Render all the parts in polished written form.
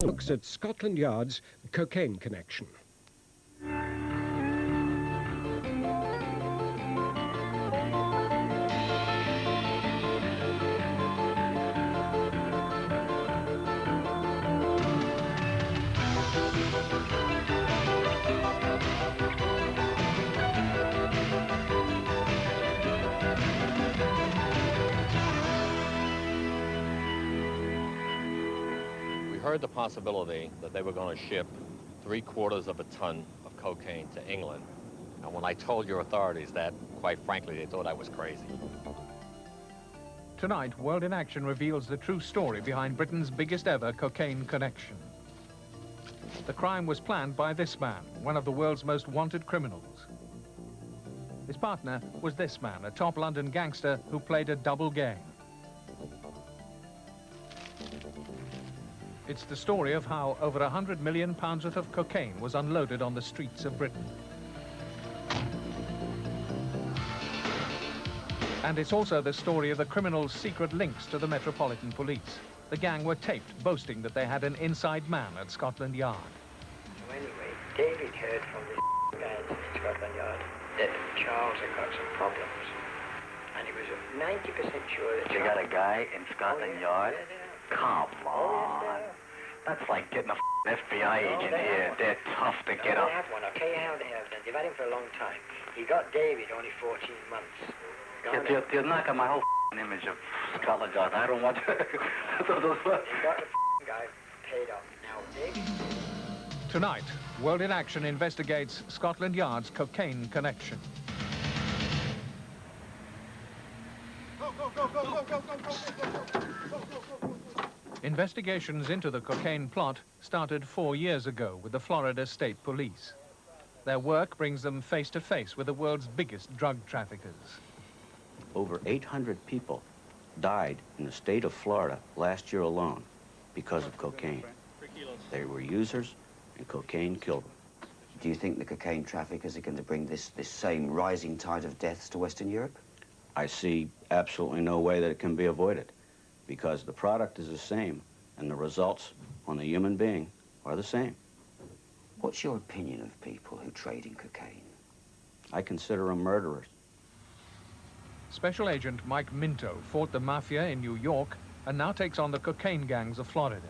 looks at Scotland Yard's cocaine connection. Heard the possibility that they were going to ship 3/4 of a ton of cocaine to England. And when I told your authorities that, quite frankly, they thought I was crazy. Tonight, World in Action reveals the true story behind Britain's biggest ever cocaine connection. The crime was planned by this man, one of the world's most wanted criminals. His partner was this man, a top London gangster who played a double game. It's the story of how over £100 million worth of cocaine was unloaded on the streets of Britain. And it's also the story of the criminals' secret links to the Metropolitan Police. The gang were taped boasting that they had an inside man at Scotland Yard. So anyway, David heard from the guys in Scotland Yard that Charles had got some problems. And he was 90% sure that You got a guy in Scotland Yard? Come on. That's like getting a FBI agent here. They're tough to get up. They have one. I'll tell you how they have done. They've had him for a long time. He got David only 14 months. You're knocking my whole image of Scotland Yard. I don't want to. They got the guy paid off. Now, David... Tonight, World in Action investigates Scotland Yard's cocaine connection. Investigations into the cocaine plot started 4 years ago with the Florida State Police. Their work brings them face to face with the world's biggest drug traffickers. Over 800 people died in the state of Florida last year alone because of cocaine. They were users, and cocaine killed them. Do you think the cocaine traffickers are going to bring this same rising tide of deaths to Western Europe? I see absolutely no way that it can be avoided, because the product is the same and the results on the human being are the same. What's your opinion of people who trade in cocaine? I consider them murderers. Special Agent Mike Minto fought the mafia in New York and now takes on the cocaine gangs of Florida.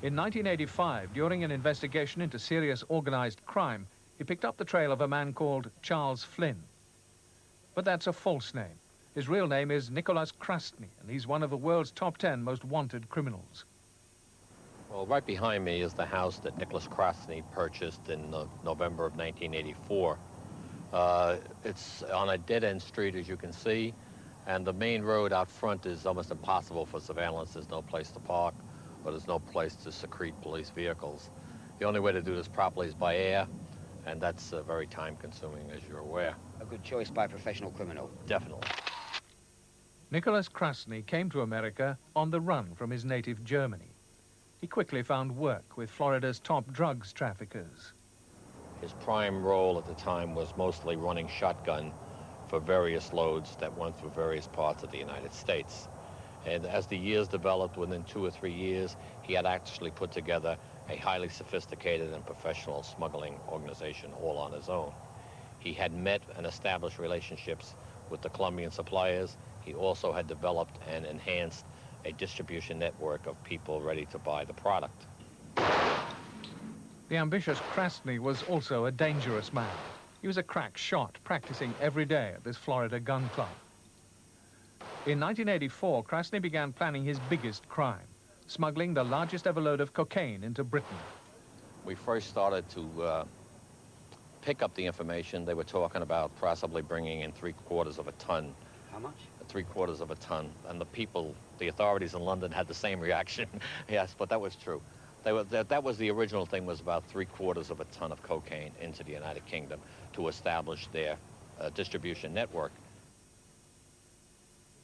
In 1985, during an investigation into serious organized crime, he picked up the trail of a man called Charles Flynn. But that's a false name. His real name is Nicholas Krasny, and he's one of the world's top 10 most wanted criminals. Well, right behind me is the house that Nicholas Krasny purchased in November of 1984. It's on a dead-end street, as you can see, and the main road out front is almost impossible for surveillance. There's no place to park, or there's no place to secrete police vehicles. The only way to do this properly is by air, and that's very time-consuming, as you're aware. A good choice by a professional criminal. Definitely. Nicholas Krasny came to America on the run from his native Germany. He quickly found work with Florida's top drugs traffickers. His prime role at the time was mostly running shotgun for various loads that went through various parts of the United States. And as the years developed, within 2 or 3 years, he had actually put together a highly sophisticated and professional smuggling organization all on his own. He had met and established relationships with the Colombian suppliers. He also had developed and enhanced a distribution network of people ready to buy the product. The ambitious Krasny was also a dangerous man. He was a crack shot, practicing every day at this Florida gun club. In 1984, Krasny began planning his biggest crime, smuggling the largest ever load of cocaine into Britain. We first started to pick up the information. They were talking about possibly bringing in 3/4 of a ton. How much? 3/4 of a ton. And the people, the authorities in London had the same reaction. Yes, but that was true. That was the original thing, was about 3/4 of a ton of cocaine into the United Kingdom to establish their distribution network.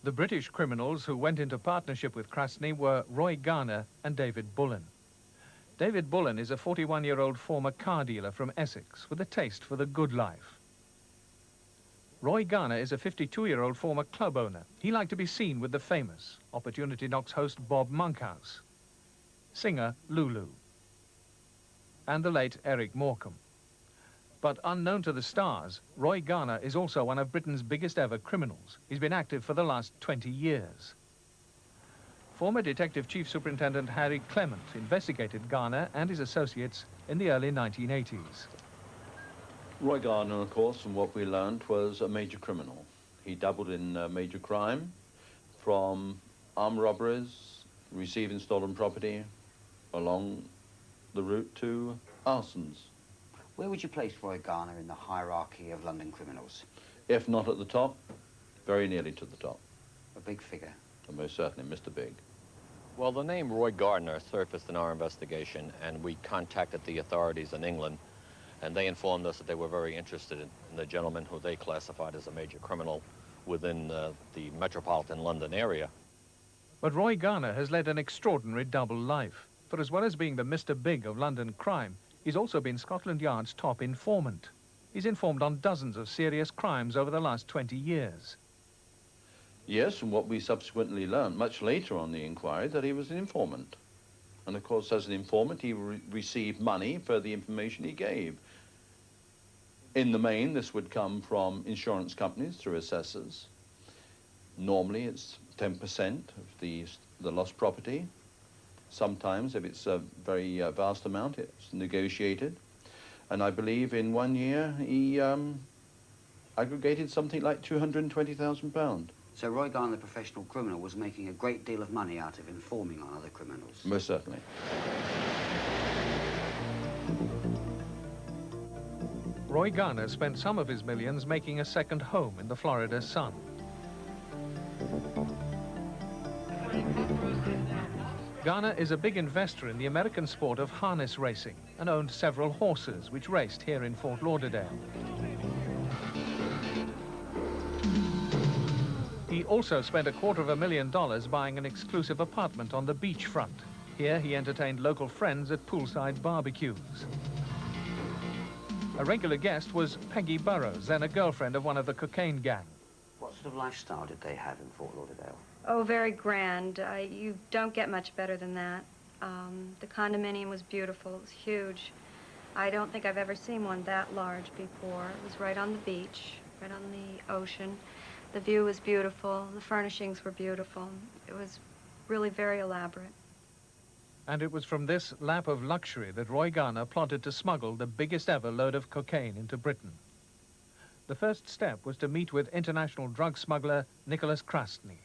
The British criminals who went into partnership with Krasny were Roy Garner and David Bullen. David Bullen is a 41-year-old former car dealer from Essex with a taste for the good life. Roy Garner is a 52-year-old former club owner. He liked to be seen with the famous. Opportunity Knocks host Bob Monkhouse. singer Lulu, and the late Eric Morecambe. But unknown to the stars, Roy Garner is also one of Britain's biggest ever criminals. He's been active for the last 20 years. Former Detective Chief Superintendent Harry Clement investigated Garner and his associates in the early 1980s. Roy Garner, of course, from what we learned, was a major criminal. He dabbled in major crime, from armed robberies, receiving stolen property, along the route to arsons. Where would you place Roy Garner in the hierarchy of London criminals? If not at the top, very nearly to the top. A big figure. And most certainly Mr. Big. Well, the name Roy Garner surfaced in our investigation, and we contacted the authorities in England, and they informed us that they were very interested in the gentleman who they classified as a major criminal within the metropolitan London area. But Roy Garner has led an extraordinary double life. For as well as being the Mr. Big of London crime, he's also been Scotland Yard's top informant. He's informed on dozens of serious crimes over the last 20 years. Yes, and what we subsequently learned much later on the inquiry, that he was an informant. And of course, as an informant, he received money for the information he gave. In the main, this would come from insurance companies through assessors. Normally, it's 10% of the lost property. Sometimes, if it's a very vast amount, it's negotiated. And I believe in 1 year, he aggregated something like £220,000. So Roy Garner, the professional criminal, was making a great deal of money out of informing on other criminals. Most certainly. Roy Garner spent some of his millions making a second home in the Florida sun. Garner is a big investor in the American sport of harness racing and owned several horses which raced here in Fort Lauderdale. He also spent $250,000 buying an exclusive apartment on the beachfront. Here he entertained local friends at poolside barbecues. A regular guest was Peggy Burrows, then a girlfriend of one of the cocaine gang. What sort of lifestyle did they have in Fort Lauderdale? Oh, very grand. You don't get much better than that. The condominium was beautiful. It was huge. I don't think I've ever seen one that large before. It was right on the beach, right on the ocean. The view was beautiful. The furnishings were beautiful. It was really very elaborate. And it was from this lap of luxury that Roy Garner plotted to smuggle the biggest ever load of cocaine into Britain. The first step was to meet with international drug smuggler Nicholas Krasny.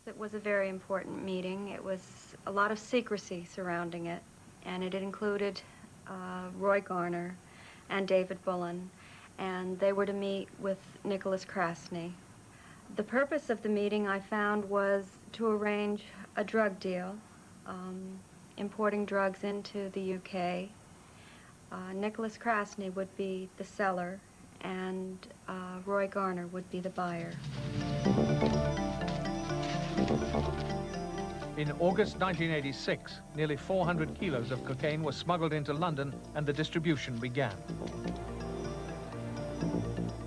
It was a very important meeting. It was a lot of secrecy surrounding it, and it included Roy Garner and David Bullen, and they were to meet with Nicholas Krasny. The purpose of the meeting, I found, was to arrange a drug deal, importing drugs into the UK. Nicholas Krasny would be the seller, and Roy Garner would be the buyer. In August 1986, nearly 400 kilos of cocaine was smuggled into London and the distribution began.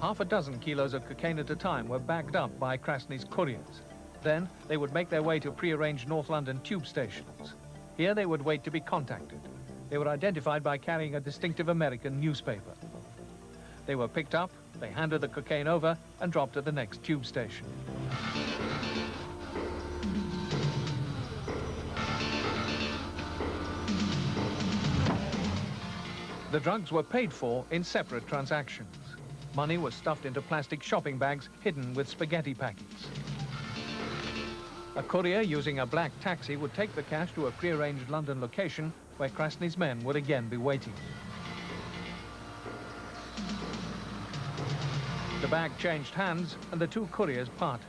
Half a dozen kilos of cocaine at a time were bagged up by Krasny's couriers. Then they would make their way to pre-arranged North London tube stations. Here they would wait to be contacted. They were identified by carrying a distinctive American newspaper. They were picked up, they handed the cocaine over and dropped at the next tube station. The drugs were paid for in separate transactions. Money was stuffed into plastic shopping bags hidden with spaghetti packets. A courier using a black taxi would take the cash to a prearranged London location where Krasny's men would again be waiting. The bag changed hands and the two couriers parted.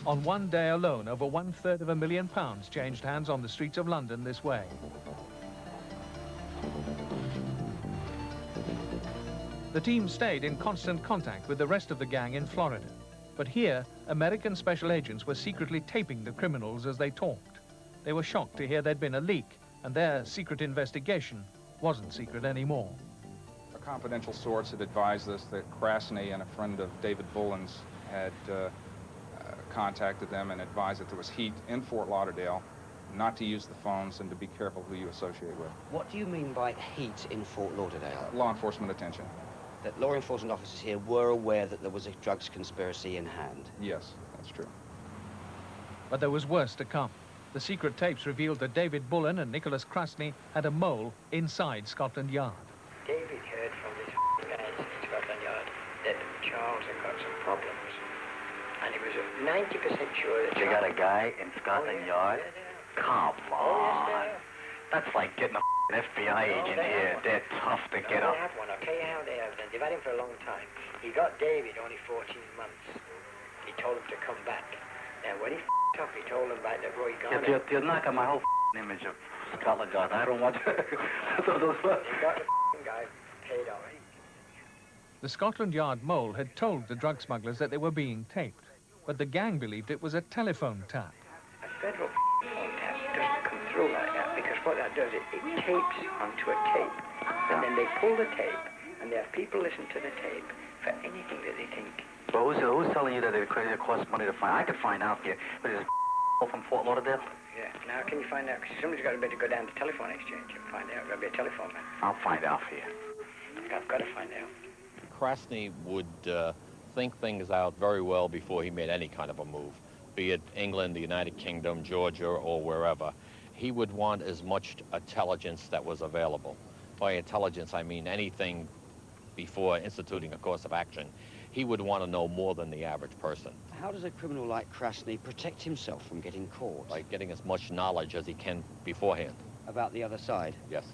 On one day alone, over £1/3 of £1 million changed hands on the streets of London this way. The team stayed in constant contact with the rest of the gang in Florida. But here, American special agents were secretly taping the criminals as they talked. They were shocked to hear there'd been a leak, and their secret investigation wasn't secret anymore. A confidential source had advised us that Krasny and a friend of David Bullen's had contacted them and advised that there was heat in Fort Lauderdale not to use the phones and to be careful who you associate with. What do you mean by heat in Fort Lauderdale? Law enforcement attention. That law enforcement officers here were aware that there was a drugs conspiracy in hand? Yes, that's true. But there was worse to come. The secret tapes revealed that David Bullen and Nicholas Krasny had a mole inside Scotland Yard. David heard from these guys in Scotland Yard that Charles had got some problems. And he was 90% sure that You got a guy in Scotland Yard? Come on. That's like getting a FBI agent here. They're tough to get up. They have one. I'll tell you how they have them. They've had him for a long time. He got David only 14 months. He told him to come back. Now, when he up, he told him about the Roy Garner. You're knocking my whole image of Scotland Yard. I don't want to. He got the guy paid off. The Scotland Yard mole had told the drug smugglers that they were being taped, but the gang believed it was a telephone tap. A federal phone tap doesn't come through like that, because what that does, it tapes onto a tape. And then they pull the tape, and they have people listen to the tape for anything that they think. But who's telling you that it costs money to find? I could find out here. But is it from Fort Lauderdale? Yeah. Now, can you find out? Because somebody's got to better go down to telephone exchange and find out. There'll be a telephone man. I'll find out for you. I've got to find out. Krasny would think things out very well before he made any kind of a move, be it England, the United Kingdom, Georgia, or wherever. He would want as much intelligence that was available. By intelligence, I mean anything before instituting a course of action. He would want to know more than the average person. How does a criminal like Krasny protect himself from getting caught? By getting as much knowledge as he can beforehand. About the other side? Yes.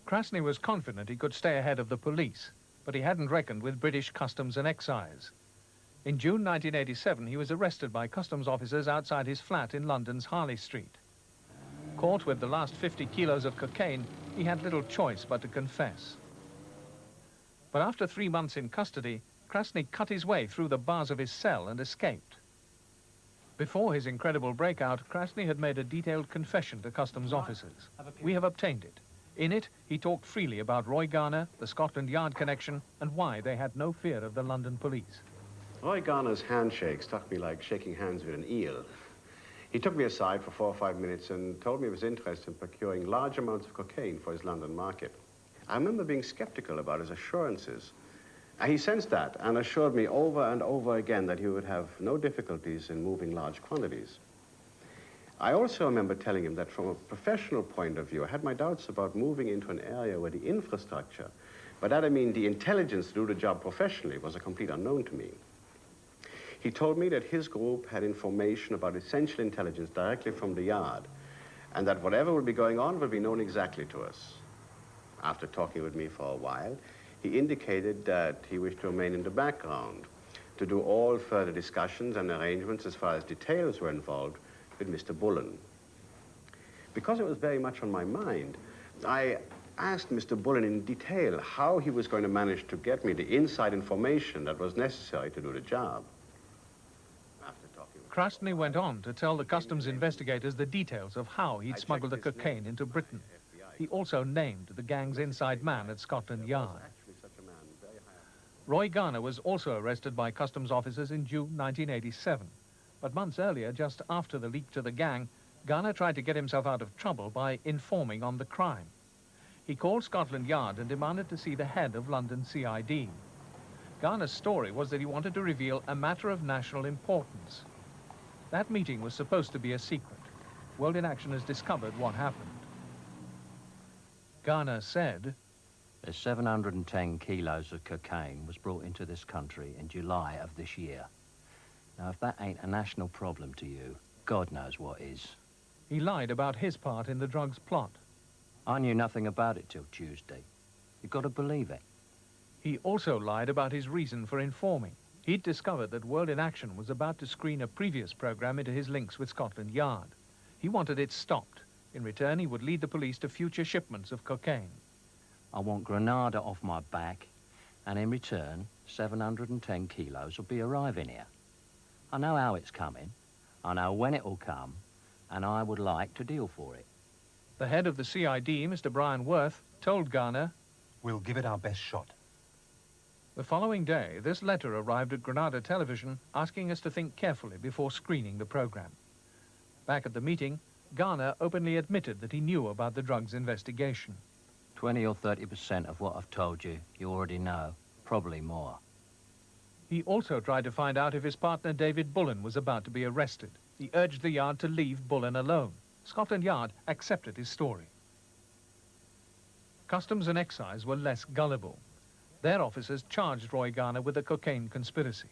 Krasny was confident he could stay ahead of the police, but he hadn't reckoned with British Customs and Excise. In June 1987, he was arrested by customs officers outside his flat in London's Harley Street. Caught with the last 50 kilos of cocaine, he had little choice but to confess. But after 3 months in custody, Krasny cut his way through the bars of his cell and escaped. Before his incredible breakout, Krasny had made a detailed confession to customs officers. We have obtained it. In it, he talked freely about Roy Garner, the Scotland Yard connection, and why they had no fear of the London police. Roy Garner's handshake struck me like shaking hands with an eel. He took me aside for 4 or 5 minutes and told me he was interested in procuring large amounts of cocaine for his London market. I remember being skeptical about his assurances. He sensed that and assured me over and over again that he would have no difficulties in moving large quantities. I also remember telling him that from a professional point of view, I had my doubts about moving into an area where the infrastructure, by that I mean the intelligence to do the job professionally, was a complete unknown to me. He told me that his group had information about essential intelligence directly from the yard, and that whatever would be going on would be known exactly to us. After talking with me for a while, he indicated that he wished to remain in the background, to do all further discussions and arrangements as far as details were involved with Mr. Bullen. Because it was very much on my mind, I asked Mr. Bullen in detail how he was going to manage to get me the inside information that was necessary to do the job. Krasny went on to tell the customs investigators the details of how he'd smuggled the cocaine into Britain. He also named the gang's inside man at Scotland Yard. Roy Garner was also arrested by customs officers in June 1987. But months earlier, just after the leak to the gang, Garner tried to get himself out of trouble by informing on the crime. He called Scotland Yard and demanded to see the head of London CID. Garner's story was that he wanted to reveal a matter of national importance. That meeting was supposed to be a secret. World in Action has discovered what happened. Garner said, 710 kilos of cocaine was brought into this country in July of this year. Now, if that ain't a national problem to you, God knows what is. He lied about his part in the drugs plot. I knew nothing about it till Tuesday. You've got to believe it. He also lied about his reason for informing. He'd discovered that World in Action was about to screen a previous program into his links with Scotland Yard. He wanted it stopped. In return, he would lead the police to future shipments of cocaine. I want Granada off my back, and in return, 710 kilos will be arriving here. I know how it's coming, I know when it will come, and I would like to deal for it. The head of the CID, Mr. Brian Worth, told Garner, "We'll give it our best shot." The following day, this letter arrived at Granada Television asking us to think carefully before screening the program. Back at the meeting, Garner openly admitted that he knew about the drugs investigation. 20 or 30% of what I've told you, you already know, probably more. He also tried to find out if his partner David Bullen was about to be arrested. He urged the Yard to leave Bullen alone. Scotland Yard accepted his story. Customs and Excise were less gullible. Their officers charged Roy Garner with a cocaine conspiracy.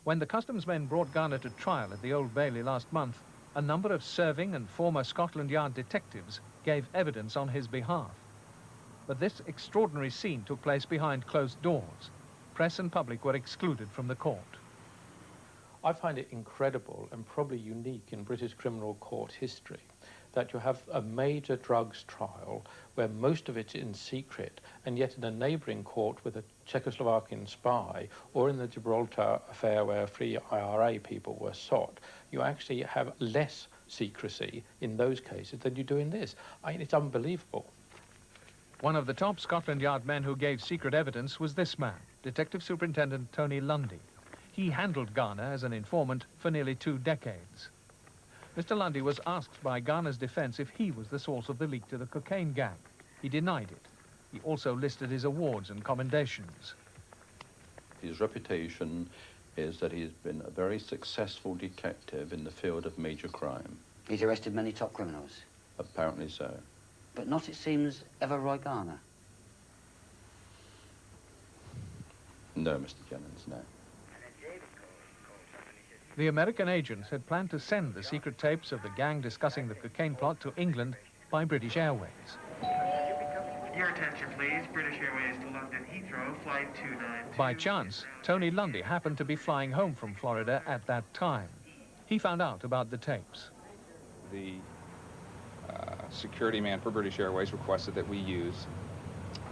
When the customs men brought Garner to trial at the Old Bailey last month, a number of serving and former Scotland Yard detectives gave evidence on his behalf. But this extraordinary scene took place behind closed doors. Press and public were excluded from the court. I find it incredible and probably unique in British criminal court history that you have a major drugs trial where most of it's in secret, and yet in a neighbouring court with a Czechoslovakian spy, or in the Gibraltar affair where 3 IRA people were shot, you actually have less secrecy in those cases than you do in this. I mean, it's unbelievable. One of the top Scotland Yard men who gave secret evidence was this man, Detective Superintendent Tony Lundy. He handled Garner as an informant for nearly 2 decades. Mr. Lundy was asked by Garner's defence if he was the source of the leak to the cocaine gang. He denied it. He also listed his awards and commendations. His reputation is that he's been a very successful detective in the field of major crime. He's arrested many top criminals. Apparently so. But not, it seems, ever Roy Garner. No, Mr. Jennings, no. The American agents had planned to send the secret tapes of the gang discussing the cocaine plot to England by British Airways. Your attention, please. British Airways to London Heathrow, flight 292. By chance, Tony Lundy happened to be flying home from Florida at that time. He found out about the tapes. The security man for British Airways requested that we use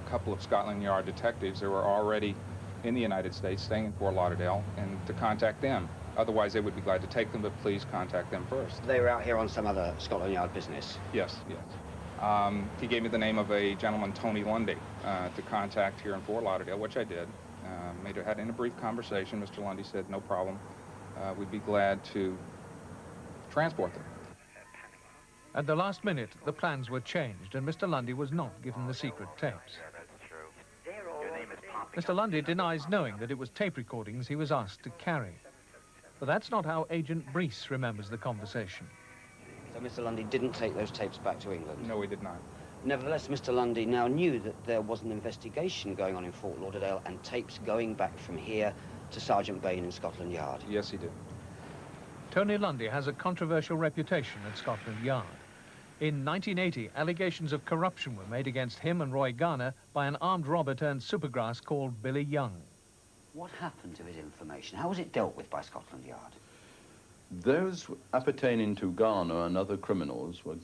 a couple of Scotland Yard detectives that were already in the United States, staying in Fort Lauderdale, and to contact them. Otherwise, they would be glad to take them, but please contact them first. They were out here on some other Scotland Yard business? Yes, yes. He gave me the name of a gentleman, Tony Lundy, to contact here in Fort Lauderdale, which I did. Had in a brief conversation. Mr. Lundy said, no problem. We'd be glad to transport them. At the last minute, the plans were changed, and Mr. Lundy was not given the secret tapes. Mr. Lundy denies knowing that it was tape recordings he was asked to carry. But that's not how Agent Brees remembers the conversation. So Mr. Lundy didn't take those tapes back to England? No, he did not. Nevertheless, Mr. Lundy now knew that there was an investigation going on in Fort Lauderdale and tapes going back from here to Sergeant Bain in Scotland Yard. Yes, he did. Tony Lundy has a controversial reputation at Scotland Yard. In 1980, allegations of corruption were made against him and Roy Garner by an armed robber turned supergrass called Billy Young. What happened to his information? How was it dealt with by Scotland Yard? Those appertaining to Garner and other criminals were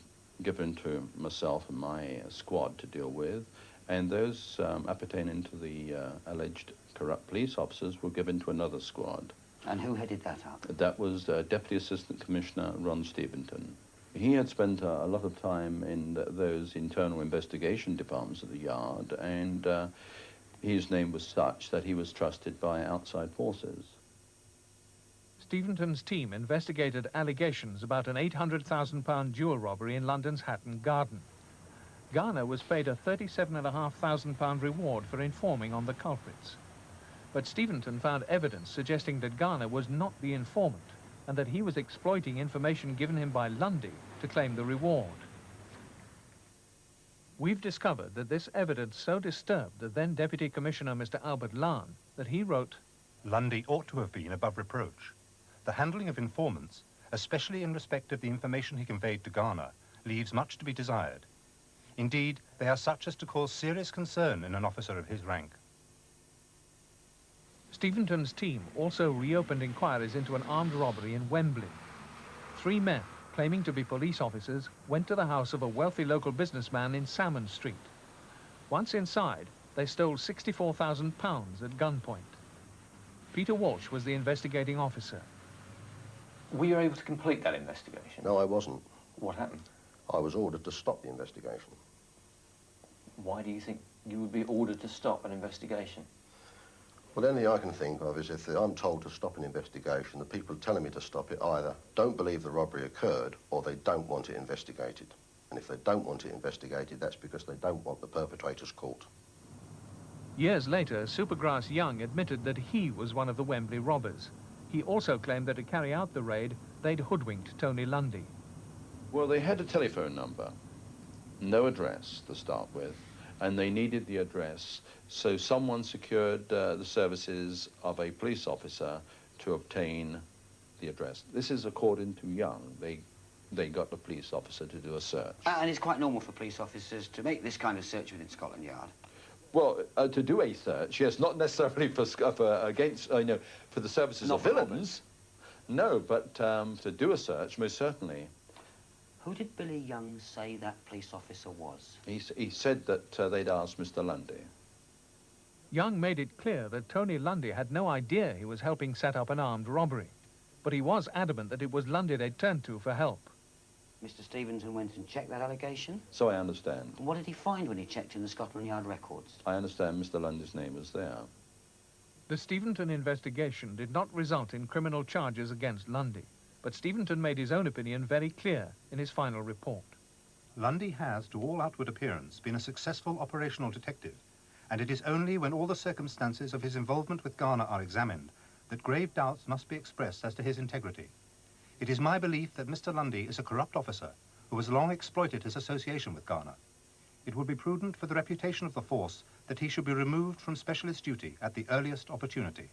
given to myself and my squad to deal with, and those appertaining to the alleged corrupt police officers were given to another squad. And who headed that up? That was Deputy Assistant Commissioner Ron Steventon. He had spent a lot of time in those internal investigation departments of the Yard, and his name was such that he was trusted by outside forces. Steventon's team investigated allegations about an £800,000 jewel robbery in London's Hatton Garden. Garner was paid a £37,500 reward for informing on the culprits. But Steventon found evidence suggesting that Garner was not the informant and that he was exploiting information given him by Lundy to claim the reward. We've discovered that this evidence so disturbed the then Deputy Commissioner, Mr. Albert Lahn, that he wrote, Lundy ought to have been above reproach. The handling of informants, especially in respect of the information he conveyed to Garner, leaves much to be desired. Indeed, they are such as to cause serious concern in an officer of his rank. Steventon's team also reopened inquiries into an armed robbery in Wembley. 3 men, claiming to be police officers, went to the house of a wealthy local businessman in Salmon Street. Once inside, they stole £64,000 at gunpoint. Peter Walsh was the investigating officer. Were you able to complete that investigation? No, I wasn't. What happened? I was ordered to stop the investigation. Why do you think you would be ordered to stop an investigation? Well, the only thing I can think of is if I'm told to stop an investigation, the people telling me to stop it either don't believe the robbery occurred or they don't want it investigated. And if they don't want it investigated, that's because they don't want the perpetrators caught. Years later, Supergrass Young admitted that he was one of the Wembley robbers. He also claimed that to carry out the raid, they'd hoodwinked Tony Lundy. Well, they had a telephone number, no address to start with, and they needed the address, so someone secured the services of a police officer to obtain the address. This is according to Young. They got the police officer to do a search. And it's quite normal for police officers to make this kind of search within Scotland Yard. Well, to do a search, yes, not necessarily for the services of villains. No, but to do a search, most certainly. Who did Billy Young say that police officer was? He said that they'd asked Mr. Lundy. Young made it clear that Tony Lundy had no idea he was helping set up an armed robbery, but he was adamant that it was Lundy they'd turned to for help. Mr. Stevenson went and checked that allegation? So I understand. And what did he find when he checked in the Scotland Yard records? I understand Mr. Lundy's name was there. The Stevenson investigation did not result in criminal charges against Lundy, but Stevenson made his own opinion very clear in his final report. Lundy has, to all outward appearance, been a successful operational detective, and it is only when all the circumstances of his involvement with Garner are examined that grave doubts must be expressed as to his integrity. It is my belief that Mr. Lundy is a corrupt officer who has long exploited his association with Garner. It would be prudent for the reputation of the force that he should be removed from specialist duty at the earliest opportunity.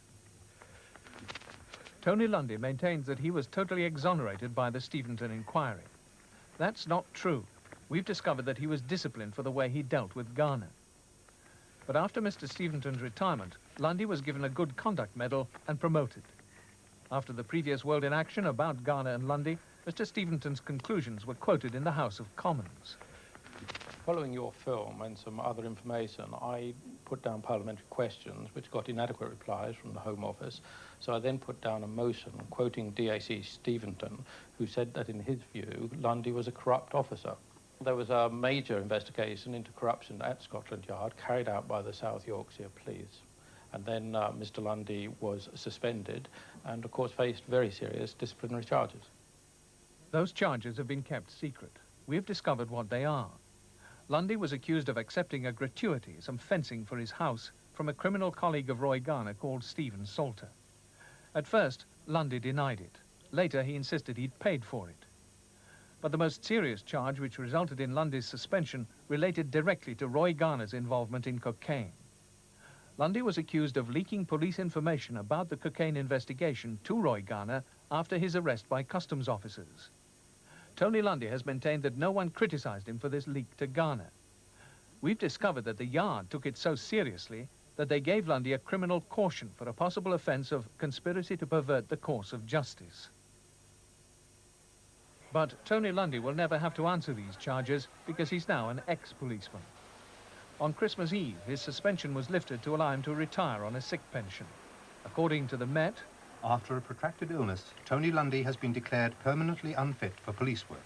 Tony Lundy maintains that he was totally exonerated by the Stevenson inquiry. That's not true. We've discovered that he was disciplined for the way he dealt with Garner. But after Mr. Stevenson's retirement, Lundy was given a Good Conduct Medal and promoted. After the previous World in Action about Garner and Lundy, Mr. Stevenson's conclusions were quoted in the House of Commons. Following your film and some other information, I put down parliamentary questions which got inadequate replies from the Home Office. So I then put down a motion quoting DAC Stevenson, who said that in his view, Lundy was a corrupt officer. There was a major investigation into corruption at Scotland Yard carried out by the South Yorkshire Police. And then Mr. Lundy was suspended and, of course, faced very serious disciplinary charges. Those charges have been kept secret. We've discovered what they are. Lundy was accused of accepting a gratuity, some fencing for his house, from a criminal colleague of Roy Garner called Stephen Salter. At first, Lundy denied it. Later, he insisted he'd paid for it. But the most serious charge which resulted in Lundy's suspension related directly to Roy Garner's involvement in cocaine. Lundy was accused of leaking police information about the cocaine investigation to Roy Garner after his arrest by customs officers. Tony Lundy has maintained that no one criticized him for this leak to Garner. We've discovered that the Yard took it so seriously that they gave Lundy a criminal caution for a possible offense of conspiracy to pervert the course of justice. But Tony Lundy will never have to answer these charges because he's now an ex-policeman. On Christmas Eve, his suspension was lifted to allow him to retire on a sick pension. According to the Met, after a protracted illness, Tony Lundy has been declared permanently unfit for police work.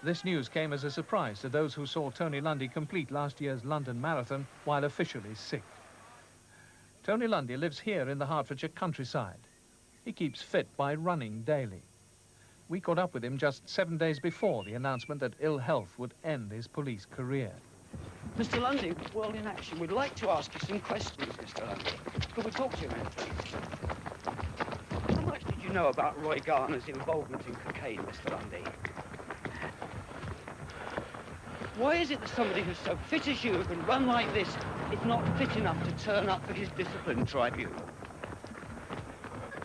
This news came as a surprise to those who saw Tony Lundy complete last year's London Marathon while officially sick. Tony Lundy lives here in the Hertfordshire countryside. He keeps fit by running daily. We caught up with him just 7 days before the announcement that ill health would end his police career. Mr. Lundy, World in Action, we'd like to ask you some questions, Mr. Lundy. Could we talk to you a minute, please? How much did you know about Roy Garner's involvement in cocaine, Mr. Lundy? Why is it that somebody who's so fit as you, who can run like this, is not fit enough to turn up for his discipline tribunal?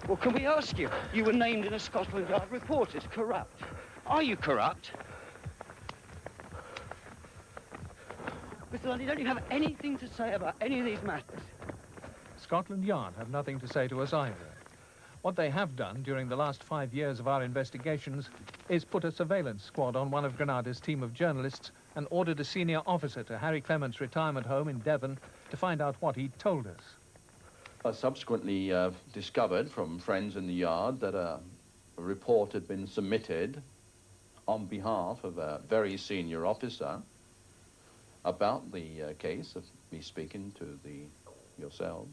Well, can we ask you? You were named in a Scotland Yard report as corrupt. Are you corrupt? Mr. Lundy, don't you have anything to say about any of these matters? Scotland Yard have nothing to say to us either. What they have done during the last 5 years of our investigations is put a surveillance squad on one of Granada's team of journalists and ordered a senior officer to Harry Clement's retirement home in Devon to find out what he'd told us. I subsequently discovered from friends in the Yard that a report had been submitted on behalf of a very senior officer about the case of me speaking to yourselves.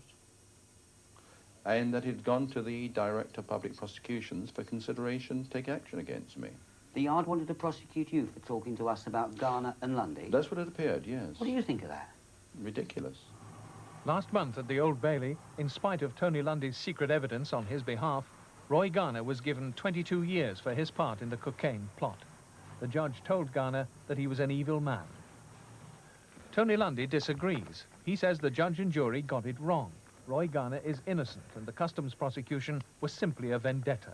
and that he'd gone to the Director of Public Prosecutions for consideration to take action against me. The Yard wanted to prosecute you for talking to us about Garner and Lundy? That's what it appeared, yes. What do you think of that? Ridiculous. Last month at the Old Bailey, in spite of Tony Lundy's secret evidence on his behalf, Roy Garner was given 22 years for his part in the cocaine plot. The judge told Garner that he was an evil man. Tony Lundy disagrees. He says the judge and jury got it wrong. Roy Garner is innocent and the customs prosecution was simply a vendetta.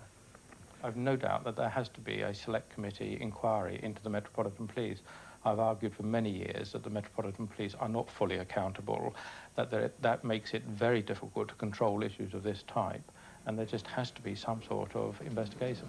I've no doubt that there has to be a select committee inquiry into the Metropolitan Police. I've argued for many years that the Metropolitan Police are not fully accountable, that makes it very difficult to control issues of this type, and there just has to be some sort of investigation.